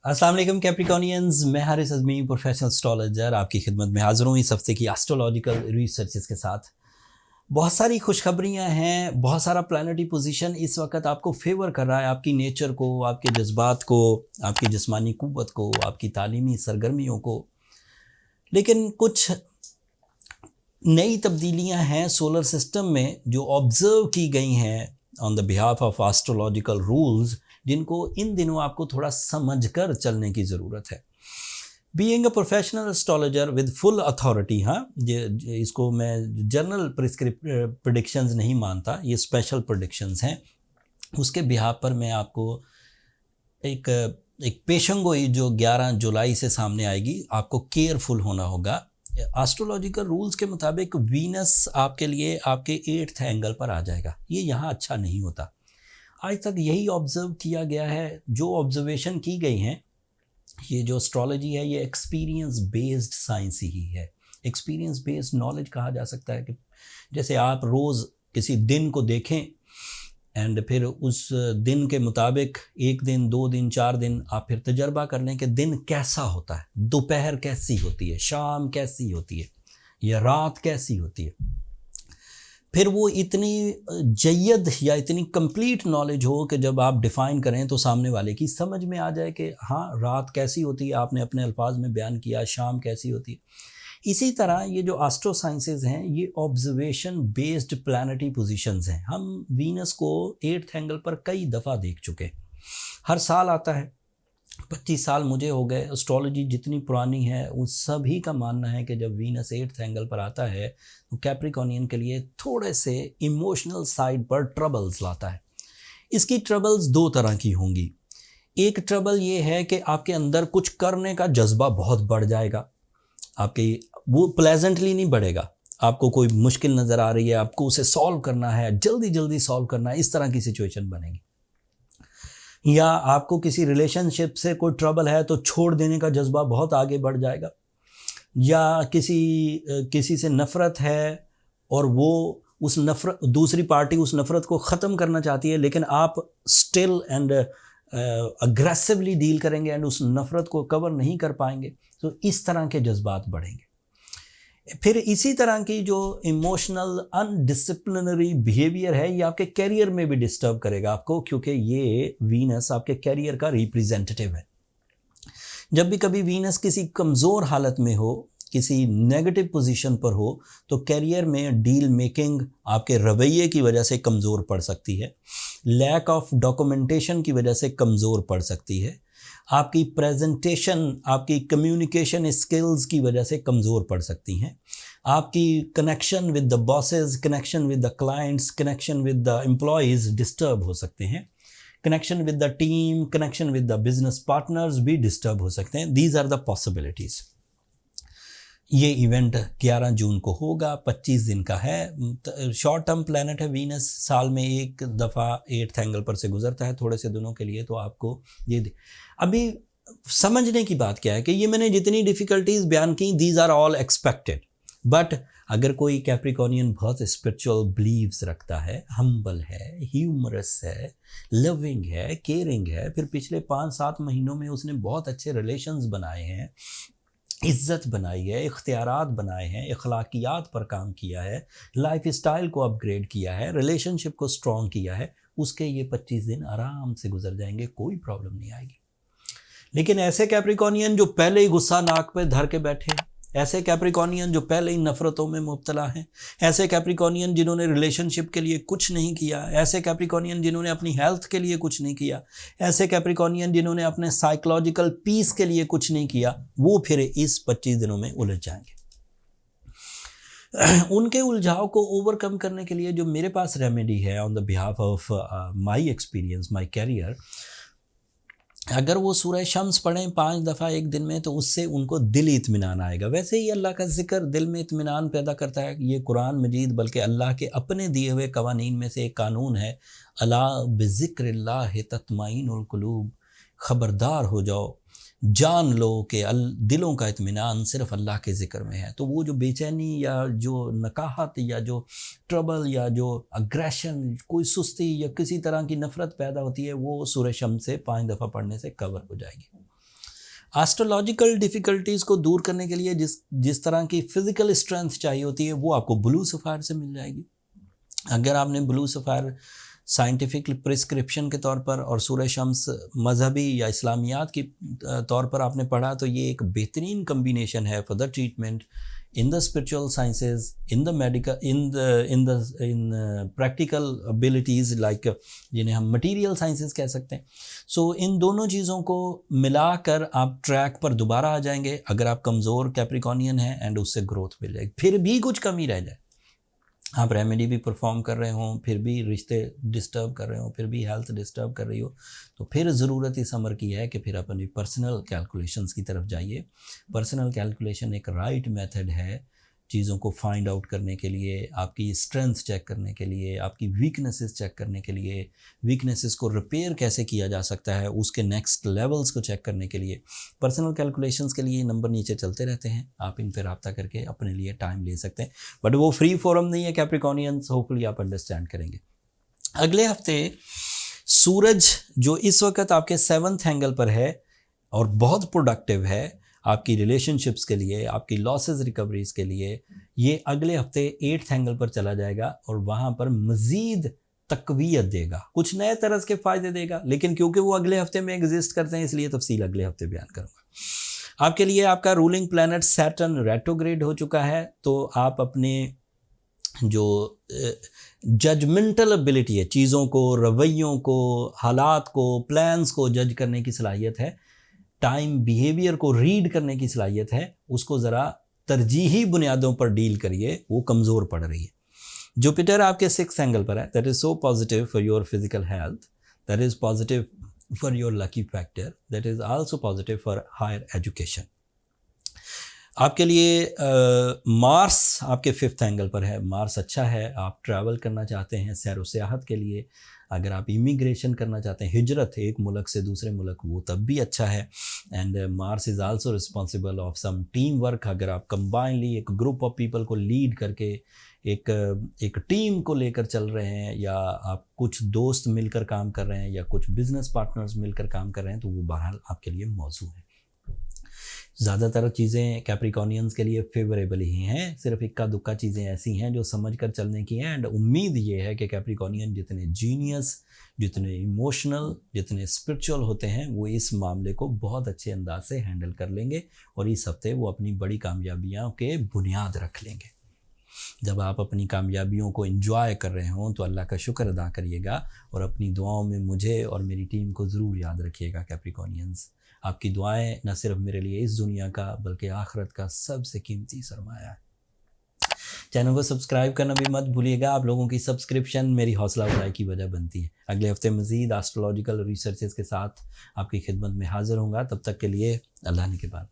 अस्सलाम वालेकुम कैप्रिकॉनियंस, मैं हारिस अज़मी प्रोफेशनल एस्ट्रोलॉजर आपकी खिदमत में हाज़िर हूँ इस हफ्ते की एस्ट्रोलॉजिकल रिसर्चेस के साथ। बहुत सारी खुशखबरियाँ हैं, बहुत सारा प्लैनेटरी पोजीशन इस वक्त आपको फेवर कर रहा है, आपकी नेचर को, आपके जज्बात को, आपकी जिस्मानी क़ुव्वत को, आपकी तालीमी सरगर्मियों को। लेकिन कुछ नई तब्दीलियाँ हैं सोलर सिस्टम में जो ऑब्ज़र्व की गई हैं on the behalf of astrological rules, जिनको इन दिनों आपको थोड़ा समझ कर चलने की ज़रूरत है। Being a professional astrologer with full authority, हाँ, इसको मैं जर्नल प्रिडिक्शंस नहीं मानता, ये स्पेशल प्रिडिक्शंस हैं। उसके बिहाफ पर मैं आपको एक एक पेशंगोई जो 11 जुलाई से सामने आएगी, आपको केयरफुल होना होगा। एस्ट्रोलॉजिकल रूल्स के मुताबिक वीनस आपके लिए आपके 8th एंगल पर आ जाएगा। ये यहाँ अच्छा नहीं होता। आज तक यही ऑब्ज़र्व किया गया है, जो ऑब्जर्वेशन की गई हैं। ये जो एस्ट्रोलॉजी है ये एक्सपीरियंस बेस्ड साइंस ही है। एक्सपीरियंस बेस्ड नॉलेज कहा जा सकता है कि जैसे आप रोज़ किसी दिन को देखें एंड फिर उस दिन के मुताबिक 1 दिन, 2 दिन, 4 दिन आप फिर तजर्बा कर लें कि दिन कैसा होता है, दोपहर कैसी होती है, शाम कैसी होती है या रात कैसी होती है। फिर वो इतनी जय्यद या इतनी कंप्लीट नॉलेज हो कि जब आप डिफ़ाइन करें तो सामने वाले की समझ में आ जाए कि हाँ, रात कैसी होती है, आपने अपने अल्फाज में बयान किया, शाम कैसी होती है। इसी तरह ये जो एस्ट्रो साइंसेज हैं ये ऑब्जर्वेशन बेस्ड प्लैनेटरी पोजीशंस हैं। हम वीनस को 8th एंगल पर कई दफ़ा देख चुके, हर साल आता है। 25 साल मुझे हो गए, एस्ट्रोलॉजी जितनी पुरानी है उस सभी का मानना है कि जब वीनस 8th एंगल पर आता है तो कैप्रिकॉर्नियन के लिए थोड़े से इमोशनल साइड पर ट्रबल्स लाता है। इसकी ट्रबल्स 2 तरह की होंगी। एक ट्रबल ये है कि आपके अंदर कुछ करने का जज्बा बहुत बढ़ जाएगा, आपके वो प्लेजेंटली नहीं बढ़ेगा। आपको कोई मुश्किल नज़र आ रही है, आपको उसे सॉल्व करना है, जल्दी जल्दी सॉल्व करना है, इस तरह की सिचुएशन बनेगी। या आपको किसी रिलेशनशिप से कोई ट्रबल है तो छोड़ देने का जज्बा बहुत आगे बढ़ जाएगा। या किसी से नफ़रत है और वो उस नफ़रत, दूसरी पार्टी उस नफ़रत को ख़त्म करना चाहती है, लेकिन आप स्टिल एंड अग्रेसिवली डील करेंगे एंड उस नफ़रत को कवर नहीं कर पाएंगे, तो इस तरह के जज्बात बढ़ेंगे। फिर इसी तरह की जो इमोशनल अनडिसिप्लिनरी बिहेवियर है ये आपके कैरियर में भी डिस्टर्ब करेगा आपको, क्योंकि ये वीनस आपके कैरियर का रिप्रेजेंटेटिव है। जब भी कभी वीनस किसी कमज़ोर हालत में हो, किसी नेगेटिव पोजीशन पर हो, तो कैरियर में डील मेकिंग आपके रवैये की वजह से कमज़ोर पड़ सकती है, लैक ऑफ डॉक्यूमेंटेशन की वजह से कमज़ोर पड़ सकती है, आपकी प्रेजेंटेशन, आपकी कम्युनिकेशन स्किल्स की वजह से कमज़ोर पड़ सकती हैं, आपकी connection with the bosses, connection with the clients, connection with the employees disturb हो सकते हैं, connection with the team, connection with the business partners भी डिस्टर्ब हो सकते हैं। These are the possibilities. ये इवेंट 11 जून को होगा, 25 दिन का है। शॉर्ट टर्म प्लैनेट है वीनस, साल में एक दफ़ा 8th एंगल पर से गुजरता है थोड़े से दिनों के लिए। तो आपको ये अभी समझने की बात क्या है कि ये मैंने जितनी डिफ़िकल्टीज़ बयान की, these are all expected. But अगर कोई कैप्रिकॉर्नियन बहुत स्पिरिचुअल बिलीव्स रखता है, हम्बल है, ह्यूमरस है, लविंग है, केयरिंग है, फिर पिछले 5-7 महीनों में उसने बहुत अच्छे रिलेशंस बनाए हैं, इज़्ज़त बनाई है, इख्तियारात बनाए हैं, अखलाकियात पर काम किया है, लाइफ स्टाइल को अपग्रेड किया है, रिलेशनशिप को स्ट्रॉन्ग किया है, उसके ये 25 दिन आराम से गुजर जाएंगे, कोई प्रॉब्लम नहीं आएगी। लेकिन ऐसे कैप्रिकॉर्नियन जो पहले ही गुस्सा नाक पे धर के बैठे हैं, ऐसे कैप्रिकॉर्नियन जो पहले ही नफ़रतों में मुब्तला हैं, ऐसे कैप्रिकॉर्नियन जिन्होंने रिलेशनशिप के लिए कुछ नहीं किया, ऐसे कैप्रिकॉर्नियन जिन्होंने अपनी हेल्थ के लिए कुछ नहीं किया, ऐसे कैप्रिकॉर्नियन जिन्होंने अपने साइकोलॉजिकल पीस के लिए कुछ नहीं किया, वो फिर इस 25 दिनों में उलझ जाएंगे। उनके उलझाव को ओवरकम करने के लिए जो मेरे पास रेमेडी है on the behalf of my experience, my career, अगर वो सूरह शम्स पढ़ें 5 दफ़ा एक दिन में, तो उससे उनको दिल इत्मीनान आएगा। वैसे ही अल्लाह का ज़िक्र दिल में इत्मीनान पैदा करता है, ये कुरान मजीद बल्कि अल्लाह के अपने दिए हुए कवानीन में से एक कानून है, अला बिज़िक्रिल्लाह तत्माइनुल कुलूब, ख़बरदार हो जाओ, जान लो कि दिलों का इत्मीनान सिर्फ़ अल्लाह के ज़िक्र में है। तो वो जो बेचैनी या जो नकाहत या जो ट्रबल या जो अग्रेशन, कोई सुस्ती या किसी तरह की नफ़रत पैदा होती है, वो सूरह शम्स से 5 दफ़ा पढ़ने से कवर हो जाएगी। एस्ट्रोलॉजिकल डिफ़िकल्टीज़ को दूर करने के लिए जिस तरह की फ़िज़िकल स्ट्रेंथ चाहिए होती है वो आपको ब्लू सफ़ायर से मिल जाएगी। अगर आपने ब्लू सफ़ायर साइंटिफिक प्रिस्क्रिप्शन के तौर पर और सूरह शम्स मज़हबी या इस्लामियात की तौर पर आपने पढ़ा तो ये एक बेहतरीन कम्बिनेशन है for the treatment in the spiritual sciences, in the medical, in practical abilities like जिन्हें हम मटेरियल साइंसेज कह सकते हैं। सो इन दोनों चीज़ों को मिलाकर आप ट्रैक पर दोबारा आ जाएंगे अगर आप कमज़ोर कैप्रिकॉनियन हैं एंड उससे ग्रोथ मिल जाएगी। फिर भी कुछ कमी रह जाए, आप रेमेडी भी परफॉर्म कर रहे हों, फिर भी रिश्ते डिस्टर्ब कर रहे हो, फिर भी हेल्थ डिस्टर्ब कर रही हो, तो फिर ज़रूरत इस अमर की है कि फिर अपनी पर्सनल कैलकुलेशंस की तरफ जाइए। पर्सनल कैलकुलेशन एक राइट मेथड है चीज़ों को फाइंड आउट करने के लिए, आपकी स्ट्रेंथ चेक करने के लिए, आपकी वीकनेसेस चेक करने के लिए, वीकनेसेस को रिपेयर कैसे किया जा सकता है उसके नेक्स्ट लेवल्स को चेक करने के लिए। पर्सनल कैलकुलेशंस के लिए नंबर नीचे चलते रहते हैं, आप इन पर रब्ता करके अपने लिए टाइम ले सकते हैं, बट वो फ्री फोरम नहीं है कैप्रिकॉनियंस, होपफुली आप अंडरस्टैंड करेंगे। अगले हफ्ते सूरज जो इस वक्त आपके 7th एंगल पर है और बहुत प्रोडक्टिव है आपकी रिलेशनशिप्स के लिए, आपकी लॉसेस रिकवरीज के लिए, ये अगले हफ्ते 8th एंगल पर चला जाएगा और वहाँ पर मज़ीद तक़वियत देगा, कुछ नए तरह के फ़ायदे देगा। लेकिन क्योंकि वो अगले हफ्ते में एग्जिस्ट करते हैं इसलिए तफसील अगले हफ्ते बयान करूँगा। आपके लिए आपका रूलिंग प्लैनेट सैटर्न रेट्रोग्रेड हो चुका है, तो आप अपने जो जजमेंटल एबिलिटी है, चीज़ों को, रवैयों को, हालात को, प्लान्स को जज करने की सलाहियत है, टाइम बिहेवियर को रीड करने की सलाहियत है, उसको ज़रा तरजीही बुनियादों पर डील करिए, वो कमज़ोर पड़ रही है। जुपिटर आपके 6th एंगल पर है, that is so positive for your physical health, that is positive for your lucky factor, that is also positive for higher education. आपके लिए मार्स आपके 5th एंगल पर है, मार्स अच्छा है, आप ट्रैवल करना चाहते हैं सैर व सियाहत के लिए, अगर आप इमिग्रेशन करना चाहते हैं, हिजरत एक मुल्क से दूसरे मुल्क, वो तब भी अच्छा है। And Mars is also responsible of some team work, अगर आप कंबाइनली एक ग्रुप ऑफ पीपल को लीड करके एक टीम को लेकर चल रहे हैं, या आप कुछ दोस्त मिलकर काम कर रहे हैं, या कुछ बिजनेस पार्टनर्स मिलकर काम कर रहे हैं, तो वो बहरहाल आपके लिए मौजू है। ज़्यादातर चीज़ें कैप्रिकॉनियंस के लिए फेवरेबल ही हैं, सिर्फ इक्का दुक्का चीज़ें ऐसी हैं जो समझ कर चलने की हैं। एंड उम्मीद ये है कि कैप्रिकॉनियन जितने जीनियस, जितने इमोशनल, जितने स्पिरिचुअल होते हैं, वो इस मामले को बहुत अच्छे अंदाज से हैंडल कर लेंगे और इस हफ्ते वो अपनी बड़ी कामयाबियों के बुनियाद रख लेंगे। जब आप अपनी कामयाबियों को एंजॉय कर रहे हों तो अल्लाह का शुक्र अदा करिएगा और अपनी दुआओं में मुझे और मेरी टीम को ज़रूर याद रखिएगा। कैप्रिकॉनियंस, आपकी दुआएं न सिर्फ मेरे लिए इस दुनिया का बल्कि आखिरत का सबसे कीमती सरमाया है। चैनल को सब्सक्राइब करना भी मत भूलिएगा, आप लोगों की सब्सक्रिप्शन मेरी हौसला अफजाई की वजह बनती है। अगले हफ्ते मज़ीद एस्ट्रोलॉजिकल रिसर्चेस के साथ आपकी खिदमत में हाज़िर होऊंगा, तब तक के लिए अल्लाह ने के बाद।